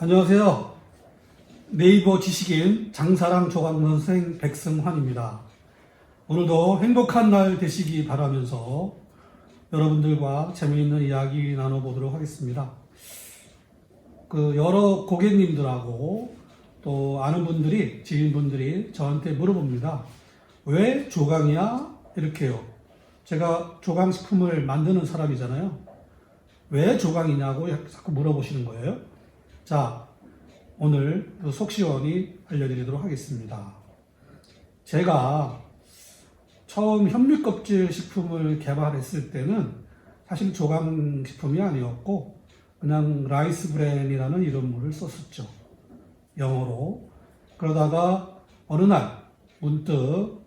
안녕하세요. 네이버 지식인 장사랑 조각선생 백승환입니다. 오늘도 행복한 날 되시기 바라면서 여러분들과 재미있는 이야기 나눠보도록 하겠습니다. 여러 고객님들하고 또 아는 분들이, 지인분들이 저한테 물어봅니다. 왜 조강이야? 이렇게요. 제가 조강식품을 만드는 사람이잖아요. 왜 조강이냐고 자꾸 물어보시는 거예요. 자, 오늘 속 시원히 알려드리도록 하겠습니다. 제가 처음 현미껍질 식품을 개발했을 때는 사실 조강식품이 아니었고 그냥 라이스 브랜이라는 이름을 썼었죠. 영어로. 그러다가 어느 날 문득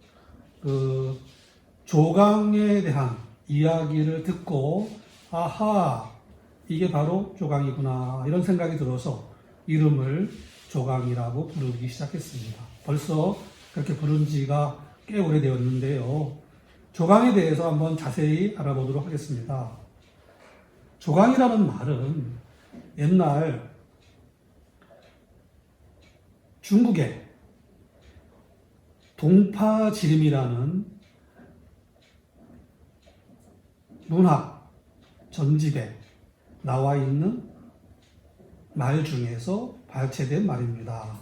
조강에 대한 이야기를 듣고 아하, 이게 바로 조강이구나 이런 생각이 들어서 이름을 조강이라고 부르기 시작했습니다. 벌써 그렇게 부른 지가 꽤 오래되었는데요. 조강에 대해서 한번 자세히 알아보도록 하겠습니다. 조강이라는 말은 옛날 중국의 동파지림이라는 문학 전집에 나와 있는 말 중에서 발췌된 말입니다.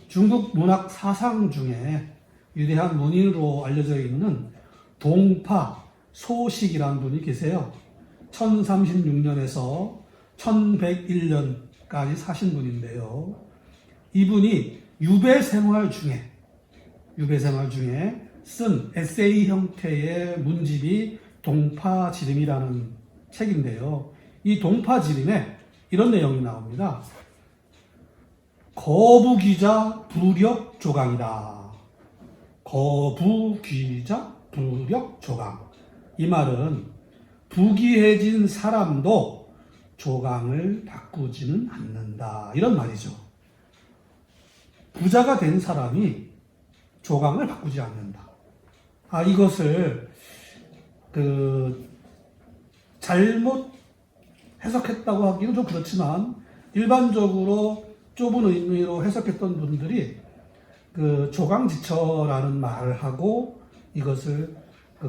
중국 문학 사상 중에 위대한 문인으로 알려져 있는 동파 소식이라는 분이 계세요. 1036년에서 1101년까지 사신 분인데요. 이분이 유배 생활 중에 쓴 에세이 형태의 문집이 동파지림이라는 책인데요. 이 동파지림에 이런 내용이 나옵니다. 거부귀자 부력 조강이다. 거부귀자 부력 조강. 이 말은 부귀해진 사람도 조강을 바꾸지는 않는다. 이런 말이죠. 부자가 된 사람이 조강을 바꾸지 않는다. 이것을 잘못 해석했다고 하기는 좀 그렇지만 일반적으로 좁은 의미로 해석했던 분들이 조강지처라는 말을 하고 이것을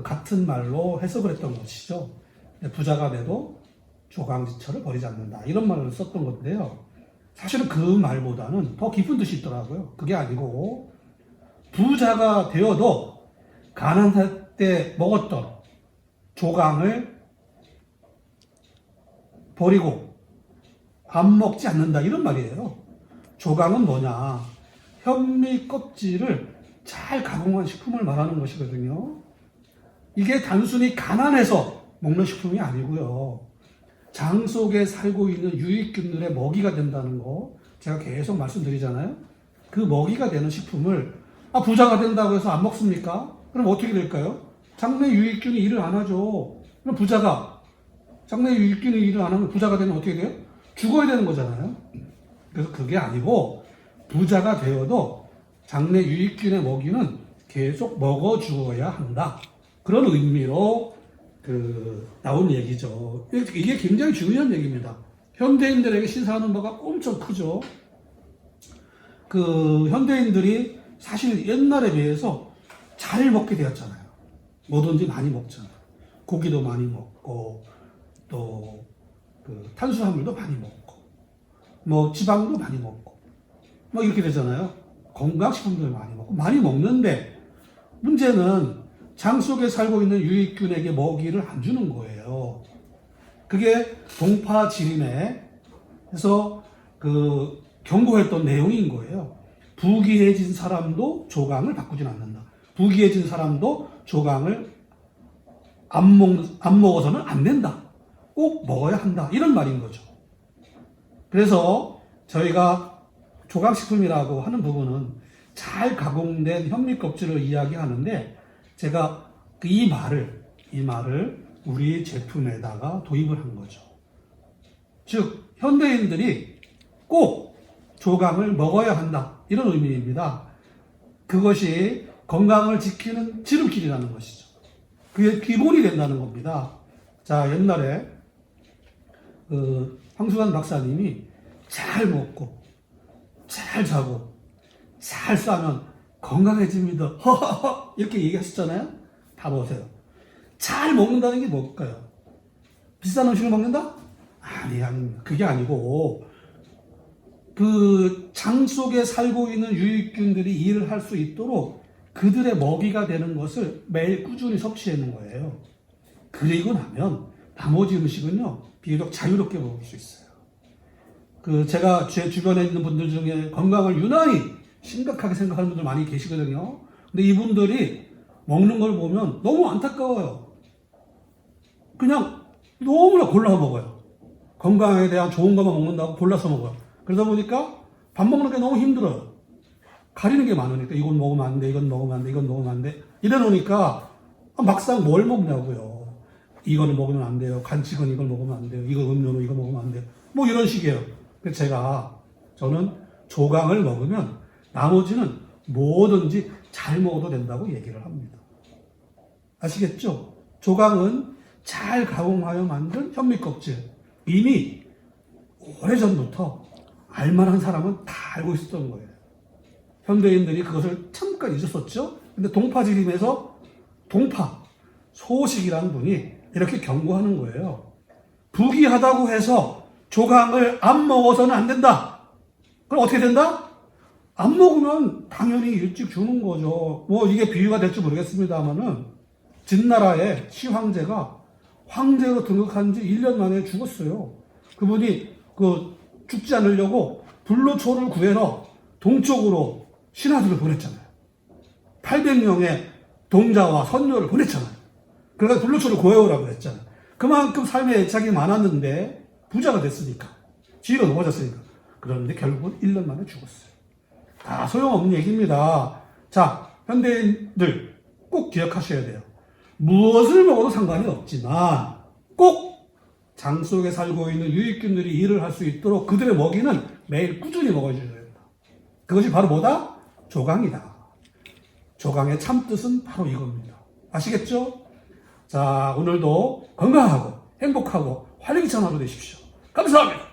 같은 말로 해석을 했던 것이죠. 부자가 돼도 조강지처를 버리지 않는다. 이런 말을 썼던 건데요. 사실은 그 말보다는 더 깊은 뜻이 있더라고요. 그게 아니고 부자가 되어도 가난할 때 먹었던 조강을 버리고 안 먹지 않는다 이런 말이에요. 조강은 뭐냐? 현미 껍질을 잘 가공한 식품을 말하는 것이거든요. 이게 단순히 가난해서 먹는 식품이 아니고요. 장 속에 살고 있는 유익균들의 먹이가 된다는 거 제가 계속 말씀드리잖아요. 그 먹이가 되는 식품을 부자가 된다고 해서 안 먹습니까? 그럼 어떻게 될까요? 장내 유익균이 일을 안 하죠. 그럼 장내 유익균이 일을 안 하면 부자가 되면 어떻게 돼요? 죽어야 되는 거잖아요. 그래서 그게 아니고 부자가 되어도 장내 유익균의 먹이는 계속 먹어주어야 한다. 그런 의미로 나온 얘기죠. 이게 굉장히 중요한 얘기입니다. 현대인들에게 시사하는 바가 엄청 크죠. 현대인들이 사실 옛날에 비해서 잘 먹게 되었잖아요. 뭐든지 많이 먹잖아요. 고기도 많이 먹고 또 탄수화물도 많이 먹고 지방도 많이 먹고 이렇게 되잖아요. 건강식품도 많이 먹는데 문제는 장 속에 살고 있는 유익균에게 먹이를 안 주는 거예요. 그게 동파지림에서 경고했던 내용인 거예요. 부귀해진 사람도 조강을 바꾸진 않는다. 부귀해진 사람도 조강을 안 먹어서는 안 된다. 꼭 먹어야 한다. 이런 말인 거죠. 그래서 저희가 조강식품이라고 하는 부분은 잘 가공된 현미 껍질을 이야기하는데 제가 이 말을 우리 제품에다가 도입을 한 거죠. 즉 현대인들이 꼭 조강을 먹어야 한다. 이런 의미입니다. 그것이 건강을 지키는 지름길이라는 것이죠. 그게 기본이 된다는 겁니다. 자, 옛날에 황수관 박사님이 잘 먹고, 잘 자고, 잘 싸면 건강해집니다. 허허허 이렇게 얘기하셨잖아요. 봐보세요. 잘 먹는다는 게 뭘까요? 비싼 음식을 먹는다? 아니, 그게 아니고 그 장 속에 살고 있는 유익균들이 일을 할 수 있도록 그들의 먹이가 되는 것을 매일 꾸준히 섭취하는 거예요. 그리고 나면 나머지 음식은요 비교적 자유롭게 먹을 수 있어요. 제가 제 주변에 있는 분들 중에 건강을 유난히 심각하게 생각하는 분들 많이 계시거든요. 근데 이분들이 먹는 걸 보면 너무 안타까워요. 그냥 너무나 골라서 먹어요. 건강에 대한 좋은 것만 먹는다고 골라서 먹어요. 그러다 보니까 밥 먹는 게 너무 힘들어요. 가리는 게 많으니까 이건 먹으면 안 돼, 이건 먹으면 안 돼, 이건 먹으면 안 돼. 이래 놓으니까 막상 뭘 먹냐고요. 이거는 먹으면 안 돼요. 간식은 이걸 먹으면 안 돼요. 이거 음료는 이거 먹으면 안 돼요. 뭐 이런 식이에요. 그래서 저는 조강을 먹으면 나머지는 뭐든지 잘 먹어도 된다고 얘기를 합니다. 아시겠죠? 조강은 잘 가공하여 만든 현미껍질. 이미 오래전부터 알만한 사람은 다 알고 있었던 거예요. 현대인들이 그것을 잠깐 잊었었죠? 근데 동파지림에서 동파, 소식이라는 분이 이렇게 경고하는 거예요. 부귀하다고 해서 조강을 안 먹어서는 안 된다. 그럼 어떻게 된다? 안 먹으면 당연히 일찍 죽는 거죠. 뭐 이게 비유가 될지 모르겠습니다만은 진나라의 시황제가 황제로 등극한 지 1년 만에 죽었어요. 그분이 죽지 않으려고 불로초를 구해서 동쪽으로 신하들을 보냈잖아요. 800명의 동자와 선녀를 보냈잖아요. 그래서 불로초를 구해오라고 했잖아요. 그만큼 삶에 애착이 많았는데 부자가 됐으니까. 지위가 높아졌으니까. 그런데 결국은 1년 만에 죽었어요. 다 소용없는 얘기입니다. 자, 현대인들 꼭 기억하셔야 돼요. 무엇을 먹어도 상관이 없지만 꼭 장 속에 살고 있는 유익균들이 일을 할 수 있도록 그들의 먹이는 매일 꾸준히 먹어줘야 된다. 그것이 바로 뭐다? 조강이다. 조강의 참뜻은 바로 이겁니다. 아시겠죠? 자, 오늘도 건강하고 행복하고 활기찬 하루 되십시오. 감사합니다.